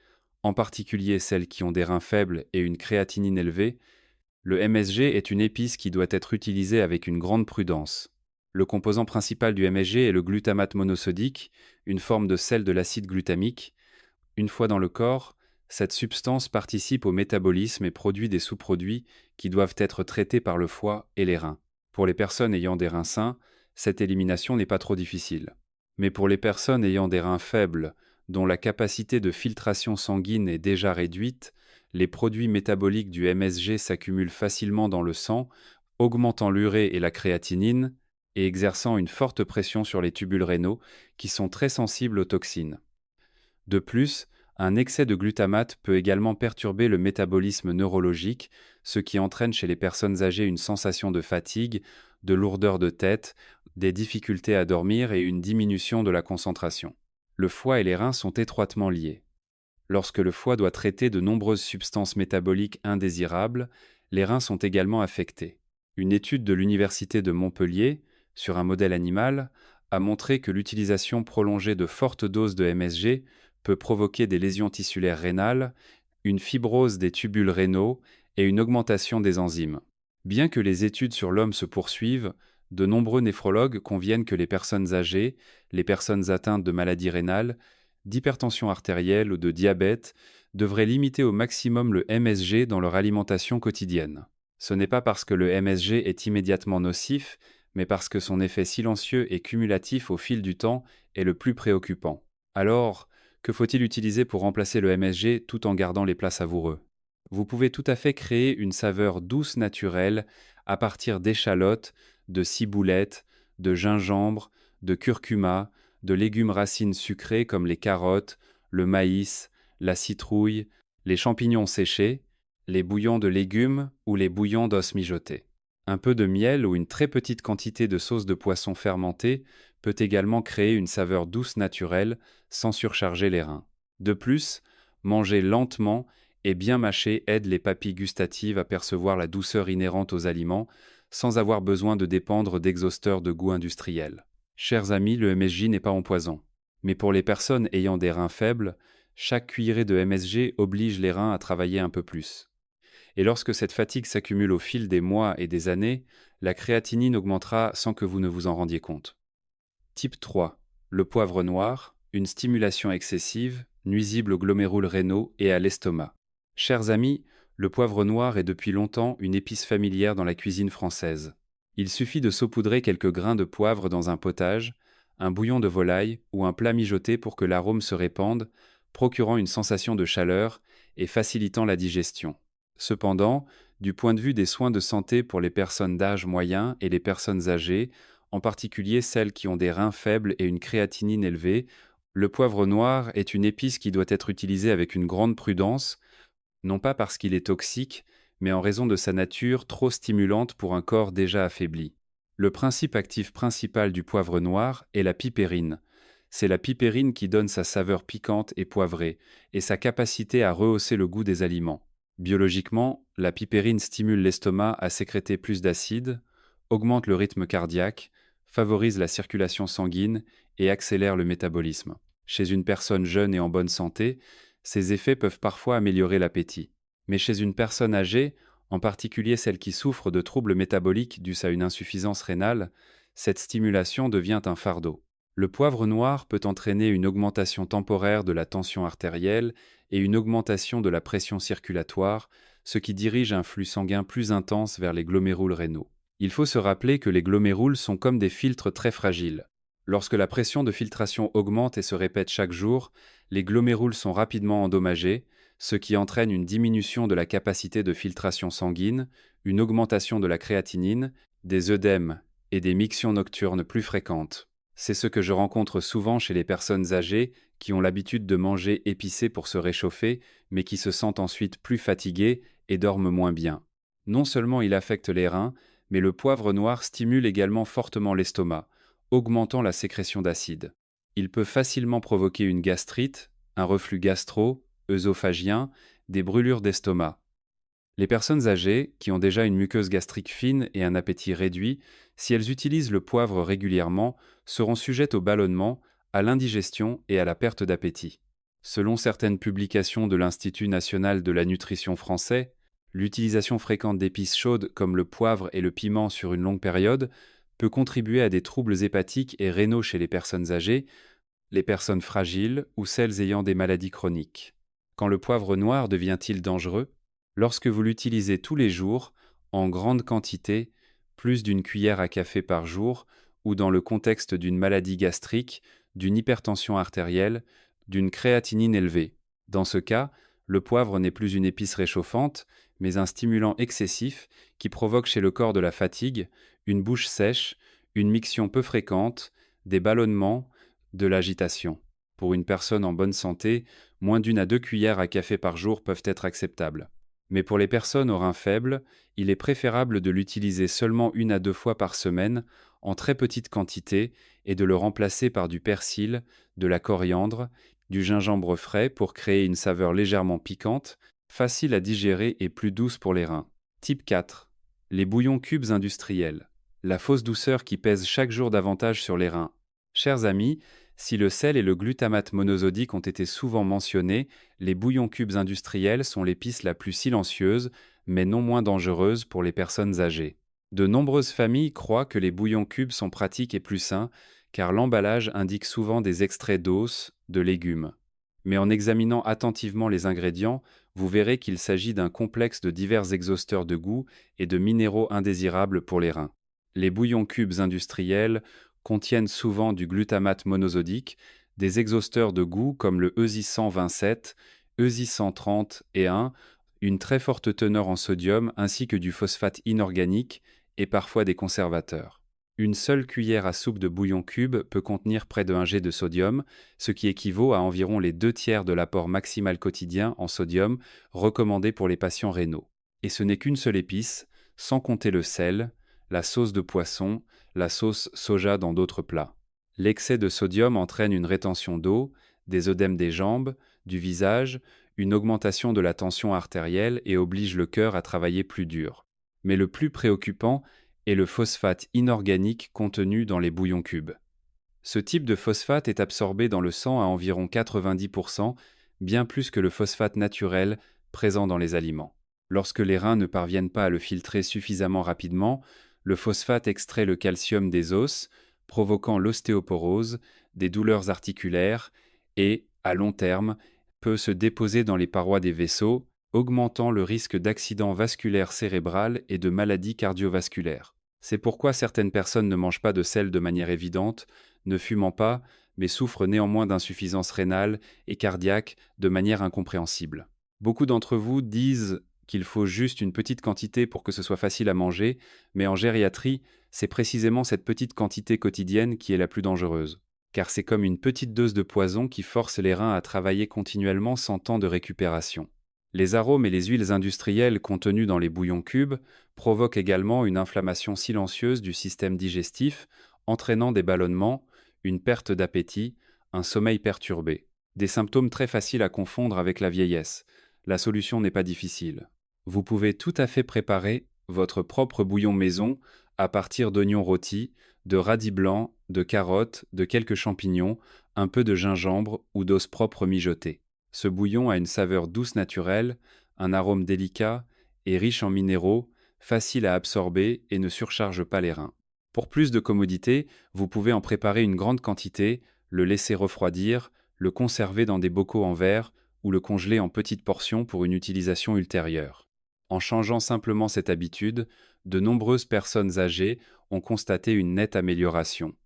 [SPEAKER 1] en particulier celles qui ont des reins faibles et une créatinine élevée, le MSG est une épice qui doit être utilisée avec une grande prudence. Le composant principal du MSG est le glutamate monosodique, une forme de sel de l'acide glutamique. Une fois dans le corps, cette substance participe au métabolisme et produit des sous-produits qui doivent être traités par le foie et les reins. Pour les personnes ayant des reins sains, cette élimination n'est pas trop difficile. Mais pour les personnes ayant des reins faibles, dont la capacité de filtration sanguine est déjà réduite, les produits métaboliques du MSG s'accumulent facilement dans le sang, augmentant l'urée et la créatinine, et exerçant une forte pression sur les tubules rénaux, qui sont très sensibles aux toxines. De plus, un excès de glutamate peut également perturber le métabolisme neurologique, ce qui entraîne chez les personnes âgées une sensation de fatigue, de lourdeur de tête, des difficultés à dormir et une diminution de la concentration. Le foie et les reins sont étroitement liés. Lorsque le foie doit traiter de nombreuses substances métaboliques indésirables, les reins sont également affectés. Une étude de l'Université de Montpellier, sur un modèle animal, a montré que l'utilisation prolongée de fortes doses de MSG peut provoquer des lésions tissulaires rénales, une fibrose des tubules rénaux et une augmentation des enzymes. Bien que les études sur l'homme se poursuivent, de nombreux néphrologues conviennent que les personnes âgées, les personnes atteintes de maladies rénales, d'hypertension artérielle ou de diabète devraient limiter au maximum le MSG dans leur alimentation quotidienne. Ce n'est pas parce que le MSG est immédiatement nocif, mais parce que son effet silencieux et cumulatif au fil du temps est le plus préoccupant. Alors, que faut-il utiliser pour remplacer le MSG tout en gardant les plats savoureux? Vous pouvez tout à fait créer une saveur douce naturelle à partir d'échalotes, de ciboulettes, de gingembre, de curcuma, de légumes racines sucrés comme les carottes, le maïs, la citrouille, les champignons séchés, les bouillons de légumes ou les bouillons d'os mijotés. Un peu de miel ou une très petite quantité de sauce de poisson fermentée peut également créer une saveur douce naturelle sans surcharger les reins. De plus, manger lentement et bien mâcher aide les papilles gustatives à percevoir la douceur inhérente aux aliments sans avoir besoin de dépendre d'exhausteurs de goût industriels. Chers amis, le MSG n'est pas un poison. Mais pour les personnes ayant des reins faibles, chaque cuillerée de MSG oblige les reins à travailler un peu plus. Et lorsque cette fatigue s'accumule au fil des mois et des années, la créatinine augmentera sans que vous ne vous en rendiez compte. Type 3. Le poivre noir, une stimulation excessive, nuisible aux glomérules rénaux et à l'estomac. Chers amis, le poivre noir est depuis longtemps une épice familière dans la cuisine française. Il suffit de saupoudrer quelques grains de poivre dans un potage, un bouillon de volaille ou un plat mijoté pour que l'arôme se répande, procurant une sensation de chaleur et facilitant la digestion. Cependant, du point de vue des soins de santé pour les personnes d'âge moyen et les personnes âgées, en particulier celles qui ont des reins faibles et une créatinine élevée, le poivre noir est une épice qui doit être utilisée avec une grande prudence, non pas parce qu'il est toxique, mais en raison de sa nature trop stimulante pour un corps déjà affaibli. Le principe actif principal du poivre noir est la pipérine. C'est la pipérine qui donne sa saveur piquante et poivrée, et sa capacité à rehausser le goût des aliments. Biologiquement, la pipérine stimule l'estomac à sécréter plus d'acide, augmente le rythme cardiaque, favorise la circulation sanguine et accélère le métabolisme. Chez une personne jeune et en bonne santé, ces effets peuvent parfois améliorer l'appétit. Mais chez une personne âgée, en particulier celle qui souffre de troubles métaboliques dus à une insuffisance rénale, cette stimulation devient un fardeau. Le poivre noir peut entraîner une augmentation temporaire de la tension artérielle et une augmentation de la pression circulatoire, ce qui dirige un flux sanguin plus intense vers les glomérules rénaux. Il faut se rappeler que les glomérules sont comme des filtres très fragiles. Lorsque la pression de filtration augmente et se répète chaque jour, les glomérules sont rapidement endommagés, ce qui entraîne une diminution de la capacité de filtration sanguine, une augmentation de la créatinine, des œdèmes et des mictions nocturnes plus fréquentes. C'est ce que je rencontre souvent chez les personnes âgées qui ont l'habitude de manger épicé pour se réchauffer, mais qui se sentent ensuite plus fatiguées et dorment moins bien. Non seulement il affecte les reins, mais le poivre noir stimule également fortement l'estomac, augmentant la sécrétion d'acide. Il peut facilement provoquer une gastrite, un reflux gastro-œsophagien, des brûlures d'estomac. Les personnes âgées, qui ont déjà une muqueuse gastrique fine et un appétit réduit, si elles utilisent le poivre régulièrement, seront sujettes au ballonnement, à l'indigestion et à la perte d'appétit. Selon certaines publications de l'Institut national de la nutrition français, l'utilisation fréquente d'épices chaudes comme le poivre et le piment sur une longue période peut contribuer à des troubles hépatiques et rénaux chez les personnes âgées, les personnes fragiles ou celles ayant des maladies chroniques. Quand le poivre noir devient-il dangereux? Lorsque vous l'utilisez tous les jours, en grande quantité, plus d'une cuillère à café par jour, ou dans le contexte d'une maladie gastrique, d'une hypertension artérielle, d'une créatinine élevée. Dans ce cas, le poivre n'est plus une épice réchauffante, mais un stimulant excessif qui provoque chez le corps de la fatigue, une bouche sèche, une miction peu fréquente, des ballonnements, de l'agitation. Pour une personne en bonne santé, moins d'1 à 2 cuillères à café par jour peuvent être acceptables. Mais pour les personnes aux reins faibles, il est préférable de l'utiliser seulement 1 à 2 fois par semaine, en très petite quantité, et de le remplacer par du persil, de la coriandre, du gingembre frais pour créer une saveur légèrement piquante, facile à digérer et plus douce pour les reins. Type 4. Les bouillons cubes industriels. La fausse douceur qui pèse chaque jour davantage sur les reins. Chers amis, si le sel et le glutamate monosodique ont été souvent mentionnés, les bouillons cubes industriels sont l'épice la plus silencieuse, mais non moins dangereuse pour les personnes âgées. De nombreuses familles croient que les bouillons cubes sont pratiques et plus sains, car l'emballage indique souvent des extraits d'os, de légumes. Mais en examinant attentivement les ingrédients, vous verrez qu'il s'agit d'un complexe de divers exhausteurs de goût et de minéraux indésirables pour les reins. Les bouillons cubes industriels contiennent souvent du glutamate monosodique, des exhausteurs de goût comme le ESI 127, ESI 130 et 1, une très forte teneur en sodium ainsi que du phosphate inorganique et parfois des conservateurs. Une seule cuillère à soupe de bouillon cube peut contenir près de 1 g de sodium, ce qui équivaut à environ les 2 tiers de l'apport maximal quotidien en sodium recommandé pour les patients rénaux. Et ce n'est qu'une seule épice, sans compter le sel, la sauce de poisson, la sauce soja dans d'autres plats. L'excès de sodium entraîne une rétention d'eau, des œdèmes des jambes, du visage, une augmentation de la tension artérielle et oblige le cœur à travailler plus dur. Mais le plus préoccupant est le phosphate inorganique contenu dans les bouillons cubes. Ce type de phosphate est absorbé dans le sang à environ 90%, bien plus que le phosphate naturel présent dans les aliments. Lorsque les reins ne parviennent pas à le filtrer suffisamment rapidement, le phosphate extrait le calcium des os, provoquant l'ostéoporose, des douleurs articulaires et, à long terme, peut se déposer dans les parois des vaisseaux, augmentant le risque d'accident vasculaire cérébral et de maladies cardiovasculaires. C'est pourquoi certaines personnes ne mangent pas de sel de manière évidente, ne fumant pas, mais souffrent néanmoins d'insuffisance rénale et cardiaque de manière incompréhensible. Beaucoup d'entre vous disent qu'il faut juste une petite quantité pour que ce soit facile à manger, mais en gériatrie, c'est précisément cette petite quantité quotidienne qui est la plus dangereuse. Car c'est comme une petite dose de poison qui force les reins à travailler continuellement sans temps de récupération. Les arômes et les huiles industrielles contenues dans les bouillons cubes provoquent également une inflammation silencieuse du système digestif, entraînant des ballonnements, une perte d'appétit, un sommeil perturbé. Des symptômes très faciles à confondre avec la vieillesse. La solution n'est pas difficile. Vous pouvez tout à fait préparer votre propre bouillon maison à partir d'oignons rôtis, de radis blancs, de carottes, de quelques champignons, un peu de gingembre ou d'os propre mijoté. Ce bouillon a une saveur douce naturelle, un arôme délicat et riche en minéraux, facile à absorber et ne surcharge pas les reins. Pour plus de commodité, vous pouvez en préparer une grande quantité, le laisser refroidir, le conserver dans des bocaux en verre ou le congeler en petites portions pour une utilisation ultérieure. En changeant simplement cette habitude, de nombreuses personnes âgées ont constaté une nette amélioration.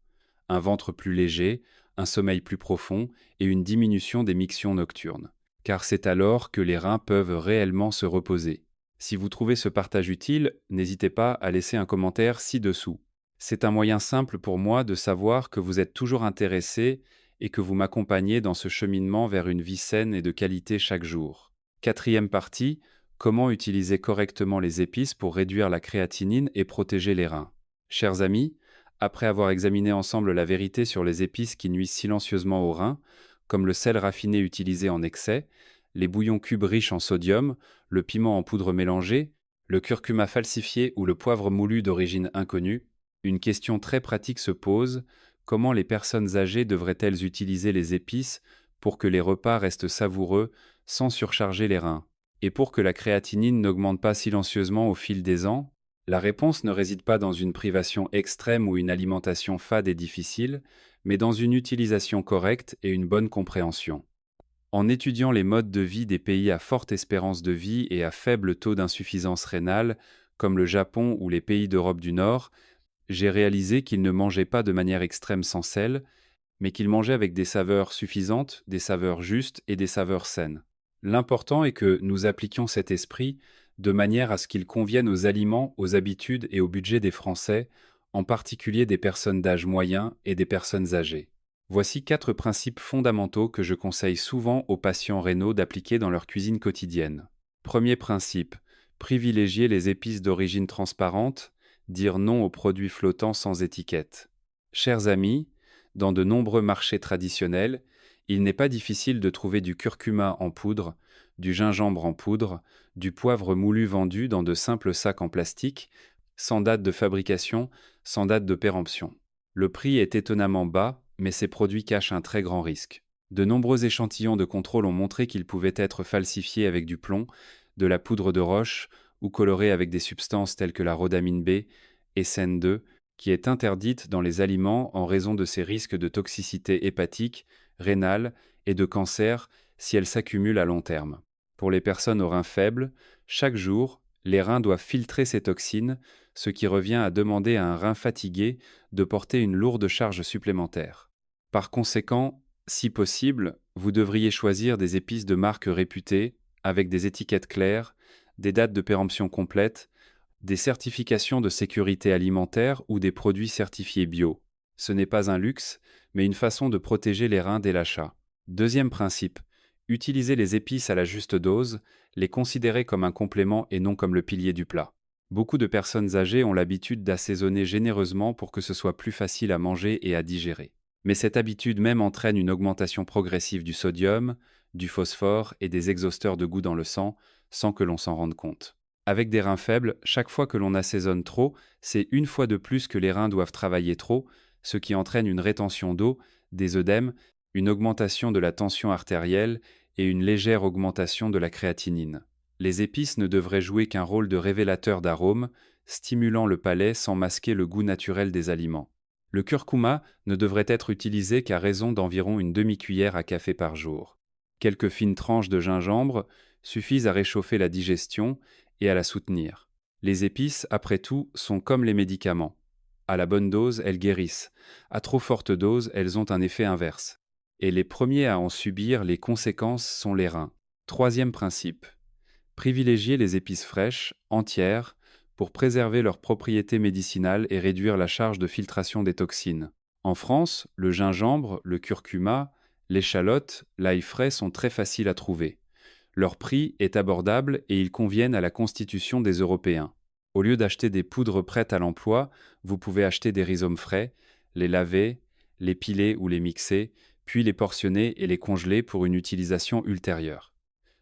[SPEAKER 1] Un ventre plus léger, un sommeil plus profond et une diminution des mictions nocturnes. Car c'est alors que les reins peuvent réellement se reposer. Si vous trouvez ce partage utile, n'hésitez pas à laisser un commentaire ci-dessous. C'est un moyen simple pour moi de savoir que vous êtes toujours intéressé et que vous m'accompagnez dans ce cheminement vers une vie saine et de qualité chaque jour. Quatrième partie, comment utiliser correctement les épices pour réduire la créatinine et protéger les reins. Chers amis, après avoir examiné ensemble la vérité sur les épices qui nuisent silencieusement aux reins, comme le sel raffiné utilisé en excès, les bouillons cubes riches en sodium, le piment en poudre mélangée, le curcuma falsifié ou le poivre moulu d'origine inconnue, une question très pratique se pose: comment les personnes âgées devraient-elles utiliser les épices pour que les repas restent savoureux sans surcharger les reins? Et pour que la créatinine n'augmente pas silencieusement au fil des ans? La réponse ne réside pas dans une privation extrême ou une alimentation fade et difficile, mais dans une utilisation correcte et une bonne compréhension. En étudiant les modes de vie des pays à forte espérance de vie et à faible taux d'insuffisance rénale, comme le Japon ou les pays d'Europe du Nord, j'ai réalisé qu'ils ne mangeaient pas de manière extrême sans sel, mais qu'ils mangeaient avec des saveurs suffisantes, des saveurs justes et des saveurs saines. L'important est que nous appliquions cet esprit de manière à ce qu'il convienne aux aliments, aux habitudes et au budget des Français, en particulier des personnes d'âge moyen et des personnes âgées. Voici 4 principes fondamentaux que je conseille souvent aux patients rénaux d'appliquer dans leur cuisine quotidienne. Premier principe, privilégier les épices d'origine transparente, dire non aux produits flottants sans étiquette. Chers amis, dans de nombreux marchés traditionnels, il n'est pas difficile de trouver du curcuma en poudre, du gingembre en poudre, du poivre moulu vendu dans de simples sacs en plastique, sans date de fabrication, sans date de péremption. Le prix est étonnamment bas, mais ces produits cachent un très grand risque. De nombreux échantillons de contrôle ont montré qu'ils pouvaient être falsifiés avec du plomb, de la poudre de roche ou colorés avec des substances telles que la rhodamine B et SN2, qui est interdite dans les aliments en raison de ses risques de toxicité hépatique, rénale et de cancer si elle s'accumule à long terme. Pour les personnes aux reins faibles, chaque jour, Les reins doivent filtrer ces toxines, ce qui revient à demander à un rein fatigué de porter une lourde charge supplémentaire. Par conséquent, si possible, vous devriez choisir des épices de marque réputées, avec des étiquettes claires, des dates de péremption complètes, des certifications de sécurité alimentaire ou des produits certifiés bio. Ce n'est pas un luxe, mais une façon de protéger les reins dès l'achat. Deuxième principe, utiliser les épices à la juste dose, les considérer comme un complément et non comme le pilier du plat. Beaucoup de personnes âgées ont l'habitude d'assaisonner généreusement pour que ce soit plus facile à manger et à digérer. Mais cette habitude même entraîne une augmentation progressive du sodium, du phosphore et des exhausteurs de goût dans le sang, sans que l'on s'en rende compte. Avec des reins faibles, chaque fois que l'on assaisonne trop, c'est une fois de plus que les reins doivent travailler trop, ce qui entraîne une rétention d'eau, des œdèmes, une augmentation de la tension artérielle et une légère augmentation de la créatinine. Les épices ne devraient jouer qu'un rôle de révélateur d'arômes, stimulant le palais sans masquer le goût naturel des aliments. Le curcuma ne devrait être utilisé qu'à raison d'environ une demi-cuillère à café par jour. Quelques fines tranches de gingembre suffisent à réchauffer la digestion et à la soutenir. Les épices, après tout, sont comme les médicaments. À la bonne dose, elles guérissent. À trop forte dose, elles ont un effet inverse. Et les premiers à en subir les conséquences sont les reins. Troisième principe. Privilégier les épices fraîches, entières, pour préserver leurs propriétés médicinales et réduire la charge de filtration des toxines. En France, le gingembre, le curcuma, l'échalote, l'ail frais sont très faciles à trouver. Leur prix est abordable et ils conviennent à la constitution des Européens. Au lieu d'acheter des poudres prêtes à l'emploi, vous pouvez acheter des rhizomes frais, les laver, les piler ou les mixer, puis les portionner et les congeler pour une utilisation ultérieure.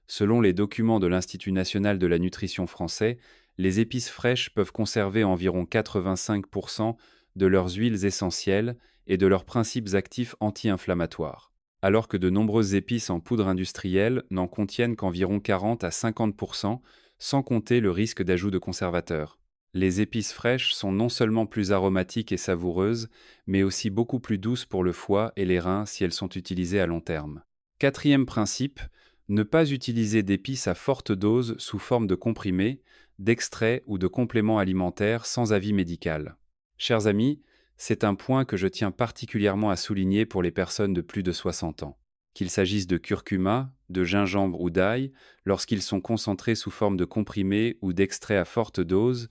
[SPEAKER 1] Selon les documents de l'Institut national de la nutrition français, les épices fraîches peuvent conserver environ 85% de leurs huiles essentielles et de leurs principes actifs anti-inflammatoires, alors que de nombreuses épices en poudre industrielle n'en contiennent qu'environ 40 à 50%, sans compter le risque d'ajout de conservateurs. Les épices fraîches sont non seulement plus aromatiques et savoureuses, mais aussi beaucoup plus douces pour le foie et les reins si elles sont utilisées à long terme. Quatrième principe, ne pas utiliser d'épices à forte dose sous forme de comprimés, d'extraits ou de compléments alimentaires sans avis médical. Chers amis, c'est un point que je tiens particulièrement à souligner pour les personnes de plus de 60 ans. Qu'il s'agisse de curcuma, de gingembre ou d'ail, lorsqu'ils sont concentrés sous forme de comprimés ou d'extraits à forte dose,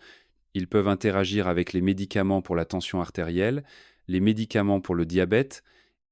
[SPEAKER 1] ils peuvent interagir avec les médicaments pour la tension artérielle, les médicaments pour le diabète,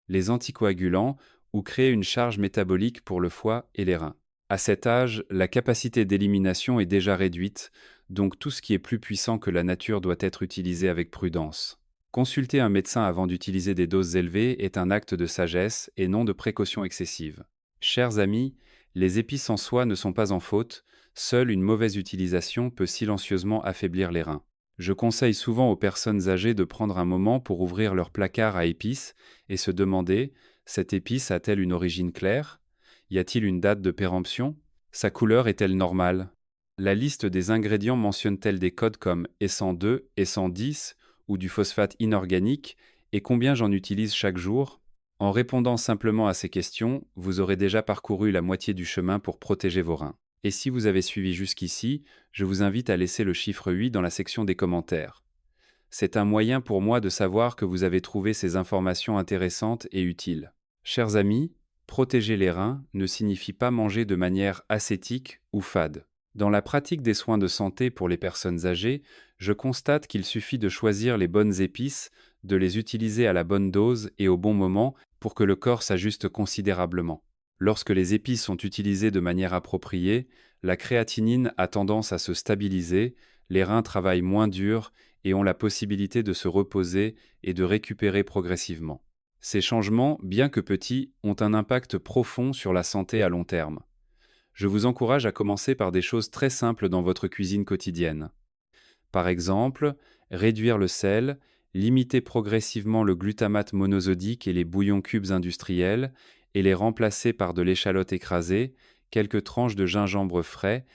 [SPEAKER 1] les anticoagulants ou créer une charge métabolique pour le foie et les reins. À cet âge, la capacité d'élimination est déjà réduite, donc tout ce qui est plus puissant que la nature doit être utilisé avec prudence. Consulter un médecin avant d'utiliser des doses élevées est un acte de sagesse et non de précaution excessive. Chers amis, les épices en soi ne sont pas en faute, seule une mauvaise utilisation peut silencieusement affaiblir les reins. Je conseille souvent aux personnes âgées de prendre un moment pour ouvrir leur placard à épices et se demander: cette épice a-t-elle une origine claire? Y a-t-il une date de péremption? Sa couleur est-elle normale? La liste des ingrédients mentionne-t-elle des codes comme E102, E110 ou du phosphate inorganique, et combien j'en utilise chaque jour? En répondant simplement à ces questions, vous aurez déjà parcouru la moitié du chemin pour protéger vos reins. Et si vous avez suivi jusqu'ici, je vous invite à laisser le chiffre 8 dans la section des commentaires. C'est un moyen pour moi de savoir que vous avez trouvé ces informations intéressantes et utiles. Chers amis, protéger les reins ne signifie pas manger de manière ascétique ou fade. Dans la pratique des soins de santé pour les personnes âgées, je constate qu'il suffit de choisir les bonnes épices, de les utiliser à la bonne dose et au bon moment pour que le corps s'ajuste considérablement. Lorsque les épices sont utilisées de manière appropriée, la créatinine a tendance à se stabiliser, les reins travaillent moins dur et ont la possibilité de se reposer et de récupérer progressivement. Ces changements, bien que petits, ont un impact profond sur la santé à long terme. Je vous encourage à commencer par des choses très simples dans votre cuisine quotidienne. Par exemple, réduire le sel, limiter progressivement le glutamate monosodique et les bouillons cubes industriels, et les remplacer par de l'échalote écrasée, quelques tranches de gingembre frais,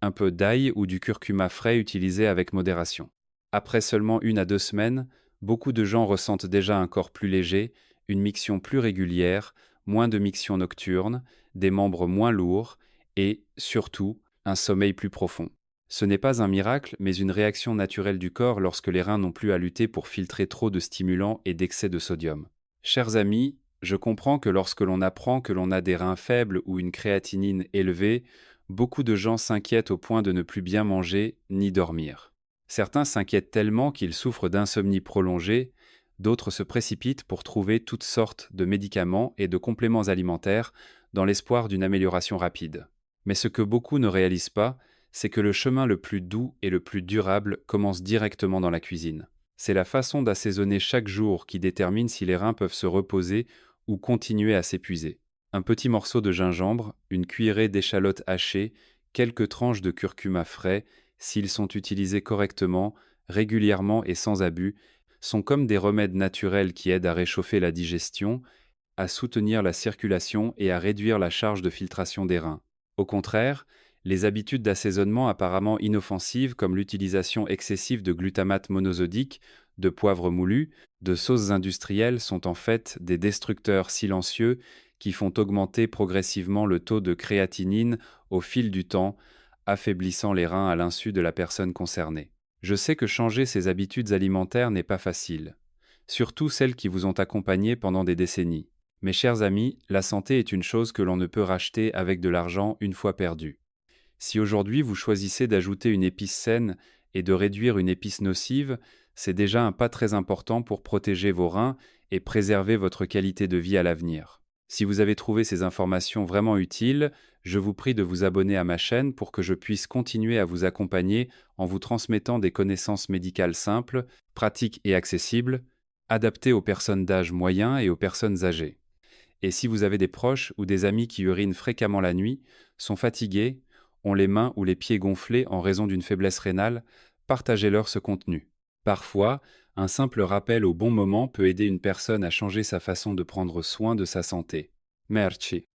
[SPEAKER 1] un peu d'ail ou du curcuma frais utilisé avec modération. Après seulement 1 à 2 semaines, beaucoup de gens ressentent déjà un corps plus léger, une miction plus régulière, moins de miction nocturne, des membres moins lourds et, surtout, un sommeil plus profond. Ce n'est pas un miracle, mais une réaction naturelle du corps lorsque les reins n'ont plus à lutter pour filtrer trop de stimulants et d'excès de sodium. Chers amis, je comprends que lorsque l'on apprend que l'on a des reins faibles ou une créatinine élevée, beaucoup de gens s'inquiètent au point de ne plus bien manger ni dormir. Certains s'inquiètent tellement qu'ils souffrent d'insomnie prolongée, d'autres se précipitent pour trouver toutes sortes de médicaments et de compléments alimentaires dans l'espoir d'une amélioration rapide. Mais ce que beaucoup ne réalisent pas, c'est que le chemin le plus doux et le plus durable commence directement dans la cuisine. C'est la façon d'assaisonner chaque jour qui détermine si les reins peuvent se reposer ou continuer à s'épuiser. Un petit morceau de gingembre, une cuillerée d'échalotes hachées, quelques tranches de curcuma frais, s'ils sont utilisés correctement, régulièrement et sans abus, sont comme des remèdes naturels qui aident à réchauffer la digestion, à soutenir la circulation et à réduire la charge de filtration des reins. Au contraire, les habitudes d'assaisonnement apparemment inoffensives comme l'utilisation excessive de glutamate monosodique, de poivre moulu, de sauces industrielles sont en fait des destructeurs silencieux qui font augmenter progressivement le taux de créatinine au fil du temps, affaiblissant les reins à l'insu de la personne concernée. Je sais que changer ses habitudes alimentaires n'est pas facile, surtout celles qui vous ont accompagné pendant des décennies. Mes chers amis, la santé est une chose que l'on ne peut racheter avec de l'argent une fois perdu. Si aujourd'hui vous choisissez d'ajouter une épice saine et de réduire une épice nocive, c'est déjà un pas très important pour protéger vos reins et préserver votre qualité de vie à l'avenir. Si vous avez trouvé ces informations vraiment utiles, je vous prie de vous abonner à ma chaîne pour que je puisse continuer à vous accompagner en vous transmettant des connaissances médicales simples, pratiques et accessibles, adaptées aux personnes d'âge moyen et aux personnes âgées. Et si vous avez des proches ou des amis qui urinent fréquemment la nuit, sont fatigués, ont les mains ou les pieds gonflés en raison d'une faiblesse rénale, partagez-leur ce contenu. Parfois, un simple rappel au bon moment peut aider une personne à changer sa façon de prendre soin de sa santé. Merci.